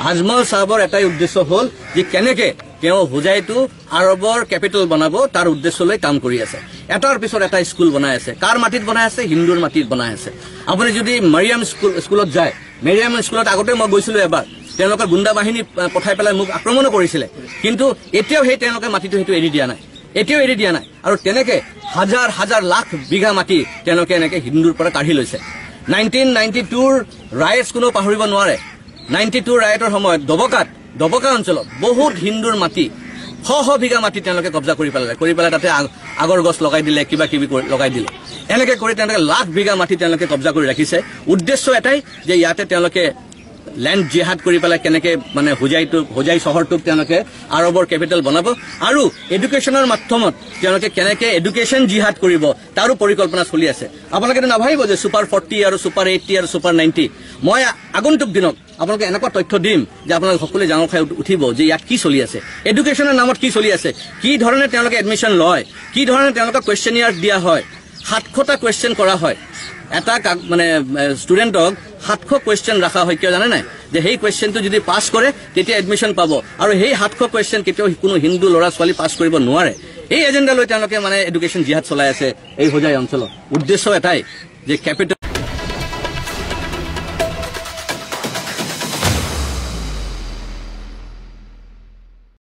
আজমল সাহেবৰ এটাই উদ্দেশ্য হ'ল যে কেনেকে তেওঁ হোজাইটো আৰবৰ কেপিটেল বনাব তাৰ উদ্দেশ্যলৈ কাম কৰি আছে। এটাৰ পিছত এটা স্কুল বনাই আছে। কাৰ মাটিত বনাই আছে? হিন্দুৰ মাটিত বনাই আছে। আপুনি যদি মাৰিয়াম স্কুলত যায়, মাৰিয়াম স্কুলত আগতে মই গৈছিলো এবাৰ, তেওঁলোকে গুণ্ডা বাহিনী পঠাই পেলাই মোক আক্ৰমণো কৰিছিলে, কিন্তু এতিয়াও সেই তেওঁলোকে মাটিটো সেইটো এৰি দিয়া নাই, এতিয়াও এৰি দিয়া নাই। আৰু তেনেকে হাজাৰ হাজাৰ লাখ বিঘা মাটি তেওঁলোকে এনেকে হিন্দুৰ পৰা কাঢ়ি লৈছে। 1992ৰ ৰাইটছ কোনো পাহৰিব নোৱাৰে। 92 ৰাইটৰ সময়ত দবকা অঞ্চলত বহুত হিন্দুৰ মাটি শ বিঘা মাটি তেওঁলোকে কব্জা কৰি পেলাই তাতে আগৰ গছ লগাই দিলে, কিবা কিবি লগাই দিলে। এনেকে কৰি তেওঁলোকে লাখ বিঘা মাটি তেওঁলোকে কব্জা কৰি ৰাখিছে। উদ্দেশ্য এটাই যে ইয়াতে তেওঁলোকে ল্যান্ড জিহাদ কৰি পেলাই কেনেকে মানে হোজাই চহৰটোক তেওঁলোকে আৰবৰ কেপিটেল বনাব আৰু এডুকেশ্যনৰ মাধ্যমত তেওঁলোকে কেনেকে এডুকেশ্যন জিহাদ কৰিব তাৰো পৰিকল্পনা চলি আছে। আপোনালোকে নাভাবিব যে সুপাৰ 40 আৰু সুপাৰ 80 আৰু সুপাৰ 90। মই আগন্তুক দিনত আপোনালোকে এনেকুৱা তথ্য দিম যে আপোনালোকে সকলোৱে জাঙৰ খাই উঠিব যে ইয়াত কি চলি আছে, এডুকেশ্যনৰ নামত কি চলি আছে, কি ধৰণে তেওঁলোকে এডমিশ্যন লয়, কি ধৰণে তেওঁলোকক কুৱেশ্যনিয়াৰ দিয়া হয়। 700টা কুৱেশ্যন কৰা হয়। এটা মানে ষ্টুডেণ্টক 700 কুৱেশ্যন ৰখা হয়। কিয় জানে নাই? যে সেই কুৱেশ্যনটো যদি পাছ কৰে তেতিয়া এডমিশ্যন পাব, আৰু সেই 700 কুৱেশ্যন কেতিয়াও কোনো হিন্দু ল'ৰা ছোৱালী পাছ কৰিব নোৱাৰে। এই এজেণ্ডা লৈ তেওঁলোকে মানে এডুকেশ্যন জিহাদ চলাই আছে এই হোজাই অঞ্চলত। উদ্দেশ্য এটাই যে কেপিটেল